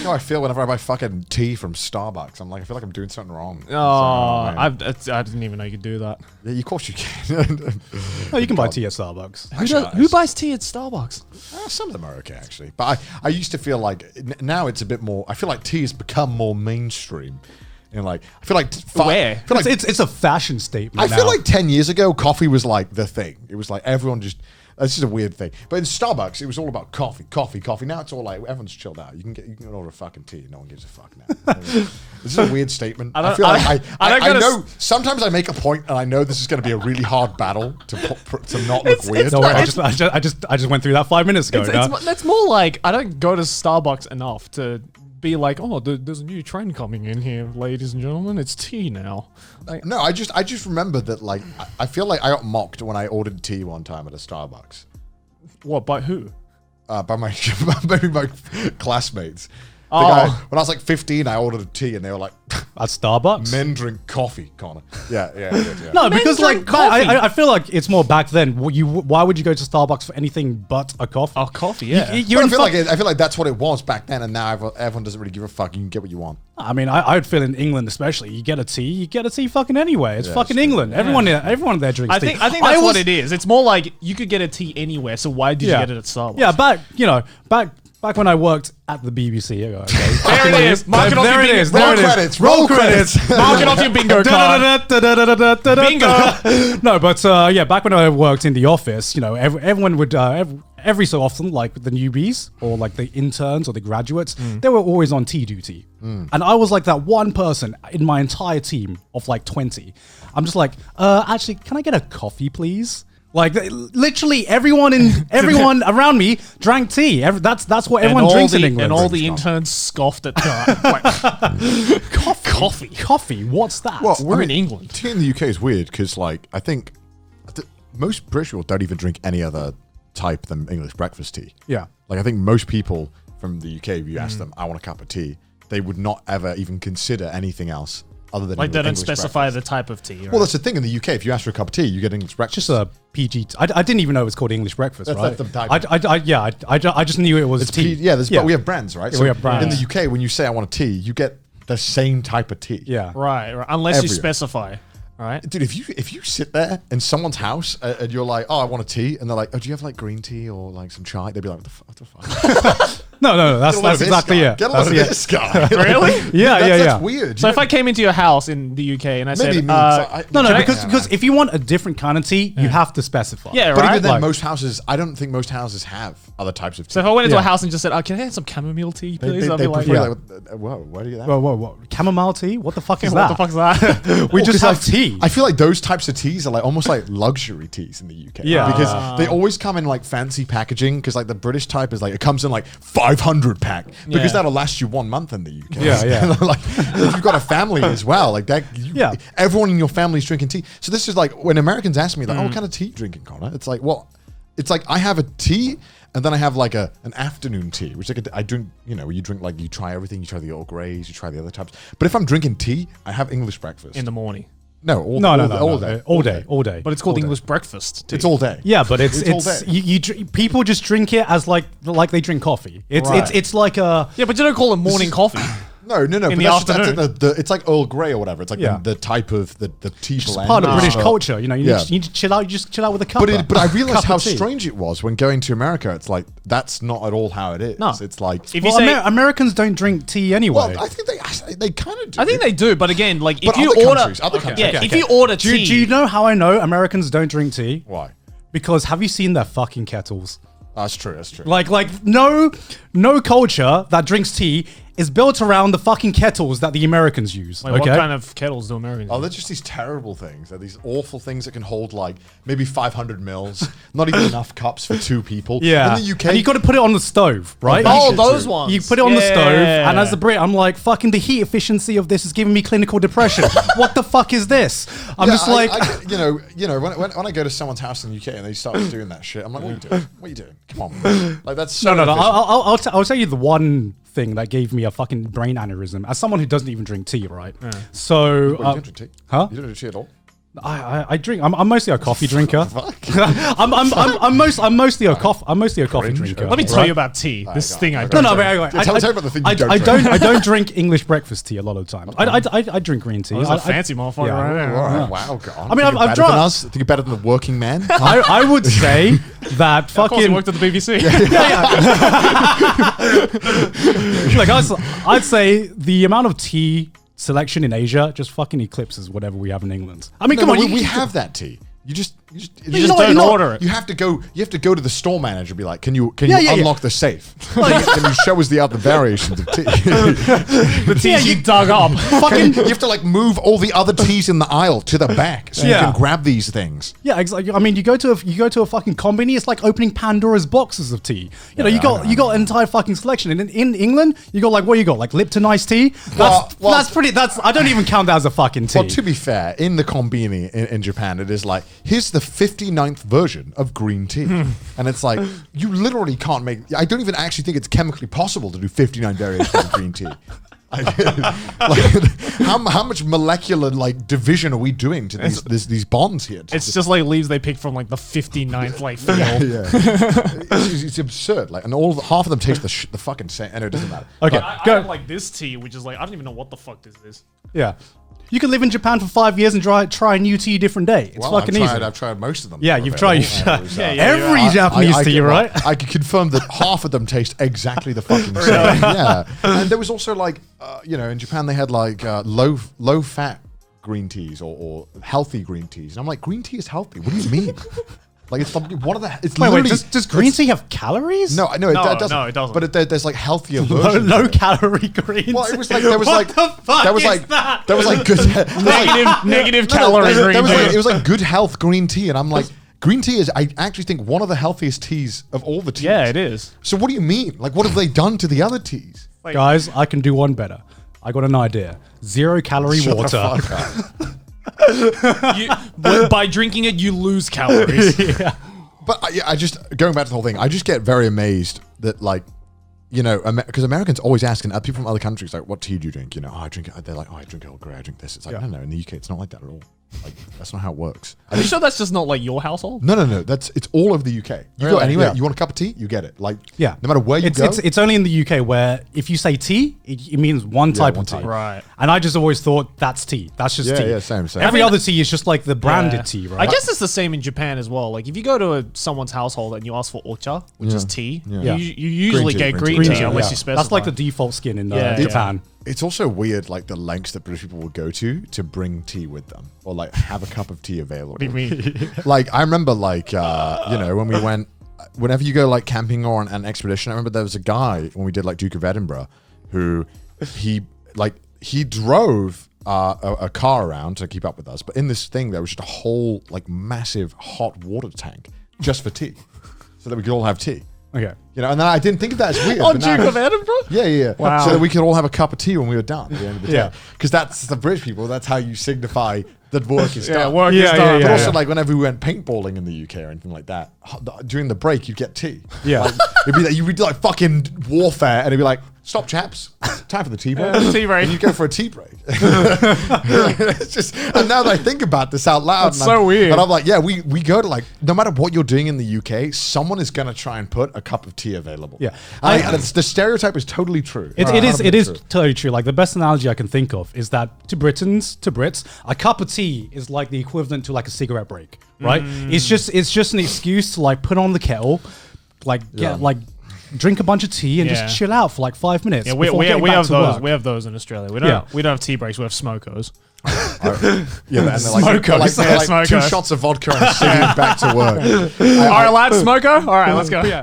how I feel whenever I buy fucking tea from Starbucks. I'm like, I feel like I'm doing something wrong. I didn't even know you could do that. Yeah, of course you can. No, you can buy tea at Starbucks. Who buys tea at Starbucks? Some of them are okay, actually. But I used to feel like, now it's a bit more, I feel like tea has become more mainstream. And like, I feel like It's a fashion statement. I feel like 10 years ago, coffee was like the thing. It was like everyone just. This is a weird thing, but in Starbucks, it was all about coffee. Now it's all like everyone's chilled out. You can order a fucking tea. No one gives a fuck now. This is a weird statement. I feel like I know. Sometimes I make a point, and I know this is going to be a really hard battle to not look weird. No, I just went through that 5 minutes ago. That's more like I don't go to Starbucks enough to be like, oh, there's a new trend coming in here, ladies and gentlemen. It's tea now. Like, no, I just remember that, like, I feel like I got mocked when I ordered tea one time at a Starbucks. what? By who? By my classmates. When I was like 15, I ordered a tea, and they were like, At Starbucks? Men drink coffee, Connor. Yeah. No, Men because drink like coffee. I feel like it's more back then. Why would you go to Starbucks for anything but a coffee? Oh, coffee, yeah. I feel like that's what it was back then, and now everyone doesn't really give a fuck. You can get what you want. I mean, I would feel in England especially, you get a tea fucking anyway. It's fucking England. Everyone there drinks tea. I think that's what it is. It's more like you could get a tea anywhere, so why did you get it at Starbucks? Yeah, back when I worked at the BBC. Okay. There it is. Mark it off your bingo. Roll credits. Mark it off your bingo card. Bingo. No, but back when I worked in the office, everyone would every so often, like the newbies or like the interns or the graduates, they were always on tea duty. And I was like that one person in my entire team of like 20. I'm just like, actually, can I get a coffee, please? Like literally everyone around me drank tea. That's what everyone drinks in England. And all the interns scoffed at that. Coffee. What's that? Well, we're in England. Tea in the UK is weird because, like, I think most British people don't even drink any other type than English breakfast tea. Yeah. Like, I think most people from the UK, if you ask them, I want a cup of tea, they would not ever even consider anything else other than like they don't English specify breakfast. the type of tea. Right? Well, that's the thing in the UK. If you ask for a cup of tea, you get English breakfast. Just a PG. I didn't even know it was called English breakfast, right? That's the type. I just knew it was tea. But we have brands, right? Yeah, we have brands. In the UK, when you say I want a tea, you get the same type of tea. Yeah. Right. Unless you specify. Right. Dude, if you sit there in someone's house and you're like, oh, I want a tea, and they're like, oh, do you have like green tea or like some chai? They'd be like, what the fuck? No, that's exactly it. Get a load of this guy. Really? Yeah. That's weird. So if I came into your house in the UK and I said, because if you want a different kind of tea, you have to specify. Yeah, But right. even then, I don't think most houses have other types of tea. So if I went into a house and just said, can I have some chamomile tea, please? I'd be like, whoa, where do you get that? Whoa. Chamomile tea? What the fuck is what that? the fuck is that? We just have tea. I feel like those types of teas are like almost like luxury teas in the UK. Yeah. Because they always come in like fancy packaging, because like the British type is like, it comes in like 500 pack, because that'll last you 1 month in the UK. Yeah. Like if you've got a family as well, like that, everyone in your family is drinking tea. So this is like when Americans ask me like, oh, what kind of tea you drinking, Connor? It's like, well, it's like I have a tea, and then I have like an afternoon tea, which I drink, you drink like, you try everything, you try the Earl Greys, you try the other types. But if I'm drinking tea, I have English breakfast. In the morning. No, all day. But it's called English breakfast tea. It's all day. Yeah, but it's all day. people just drink it as like they drink coffee. It's like a Yeah, but you don't call it morning coffee. No. In but the afternoon. it's like Earl Grey or whatever. It's like the type of the tea just blend. part of British culture. You need to chill out. You just chill out with a cup. But I realized how strange it was when going to America. It's like that's not at all how it is. No. It's like If you say Americans don't drink tea anyway. well, I think they kind of do. I think they do, but again, like But if you other order, countries, other countries. yeah, if you order do tea, you know how I know Americans don't drink tea? Why? Because have you seen their fucking kettles? That's true. Like no culture that drinks tea is built around the fucking kettles that the Americans use. Wait, what kind of kettles do Americans Oh, use? they're just these terrible things. They're these awful things that can hold like maybe 500 mils, not even enough cups for 2 people. Yeah. In the UK, and you got to put it on the stove, right? Oh, shit those too. ones. You put it on the stove, Yeah. and as a Brit, I'm like, fucking the heat efficiency of this is giving me clinical depression. What the fuck is this? I'm just like... when I go to someone's house in the UK and they start doing that shit, I'm like, what are you doing? What are you doing? Come on. Like, that's so No. inefficient. I'll tell you the one thing that gave me a fucking brain aneurysm as someone who doesn't even drink tea, right? So... What, you don't drink tea? Huh? You don't drink tea at all? I drink. I'm mostly a coffee drinker. Fuck. I'm mostly a coffee drinker. Let me tell you about tea. This thing I No, don't no, drink. but Yeah, tell us about the thing you don't drink. I don't drink English breakfast tea a lot of times. I drink green tea. This is a fancy motherfucker yeah. right there. All right, wow, God. I mean, I've better tried- than us. Think you're better than the working man. I would say that Of course, he fucking worked at the BBC. like I'd say the amount of tea selection in Asia just fucking eclipses whatever we have in England. I mean, No, come no, on, we have that tea. You just just don't order it. You have to go to the store manager and be like, can you Yeah, yeah, unlock the safe? Can you show us the other variations of tea? The teas you dug up. fucking You have to like move all the other teas in the aisle to the back so you Yeah. can grab these things. yeah, exactly. I mean, you go to a fucking combini. It's like opening Pandora's boxes of tea. You know, you got an entire fucking selection. And in England, you got like what you got like Lipton iced tea. That's I don't even count that as a fucking tea. Well, to be fair, in the combini in Japan, it is like, here's the 59th version of green tea. And it's like, you literally can't make, I don't even actually think it's chemically possible to do 59 variations of green tea. How much molecular like division are we doing to these bonds here? It's just like leaves they picked from like the 59th like field. Yeah. It's absurd. Like, and half of them taste the fucking same. And it doesn't matter. Okay, I go. have like this tea, which is like I don't even know what the fuck this is. Yeah. You can live in Japan for 5 years and try a new tea different day. It's fucking easy. I've tried most of them. Yeah, you've tried Yeah, every yeah. Japanese tea, right? I could confirm that half of them taste exactly the fucking same. Yeah, and there was also like, in Japan they had like low fat green teas or healthy green teas, and I'm like, green tea is healthy. What do you mean? Like it's one of the. It's Wait, literally. does green tea have calories? No, No, it doesn't. no, it doesn't. But there's like healthier low, versions. low of it. calorie green tea. Well, it was like there was what like the fuck there was is like that? there was like good Negative No, calorie green there was like, tea. it was like good health green tea, and I'm like, green tea is I actually think one of the healthiest teas of all the teas. Yeah, it is. So what do you mean? Like, what have they done to the other teas? Like, Guys, I can do one better. I got an idea. 0 calorie Shut the water. fuck up. by drinking it, you lose calories. Yeah. But I just going back to the whole thing. I just get very amazed that like, because Americans always ask, and people from other countries like, what tea do you drink? I drink it. They're like, oh, I drink Earl Grey. I drink this. It's like, no. In the UK, it's not like that at all. Like, that's not how it works. Are you sure that's just not like your household? No. It's all over the UK. You go Really? anywhere, Yeah. you want a cup of tea, you get it. Like, Yeah. no matter where you go. It's only in the UK where if you say tea, it means one type one of tea. type. Right. And I just always thought that's tea. That's just tea. Yeah, same. Every other tea is just like the branded Yeah. tea, right? I guess it's the same in Japan as well. Like if you go to someone's household and you ask for ocha, which is tea, Yeah. you usually get green tea, tea yeah. unless you specify. That's like the default skin in Yeah, Japan. It's also weird, like the lengths that British people will go to bring tea with them, or like have a cup of tea available. What do you mean? Like I remember, like when we went, whenever you go like camping or on an expedition, I remember there was a guy when we did like Duke of Edinburgh, who he drove a car around to keep up with us, but in this thing there was just a whole like massive hot water tank just for tea, so that we could all have tea. Okay. And then I didn't think of that as weird. On but now- Duke of Edinburgh? Yeah. Wow. So that we could all have a cup of tea when we were done at the end of the day. Yeah. Because that's the British people. That's how you signify that work is Yeah, done. work Yeah, is yeah, done. But yeah. also, like, whenever we went paintballing in the UK or anything like that, during the break, you'd get tea. Yeah. Like, it'd be like, you'd be like fucking warfare, and it'd be like, stop, chaps. Time for the tea break. Tea break. And you go for a tea break. It's just, and now that I think about this out loud. That's and I'm- so weird. And I'm like, yeah, we go to like, no matter what you're doing in the UK, someone is going to try and put a cup of tea available. Yeah. And the stereotype is totally true. It 100% is true. totally true. Like the best analogy I can think of is that to Brits, a cup of tea is like the equivalent to like a cigarette break, right? It's just an excuse to like put on the kettle, like Yeah. drink a bunch of tea and Yeah. just chill out for like 5 minutes. Yeah, before we getting back have to those. work. We have those in Australia. We Yeah. don't have tea breaks. We have smokos. Yeah, and they're like, Smokers. they're like two Smokers. shots of vodka and singing back to work. All right, lads, smoko. All right, let's go. Yeah.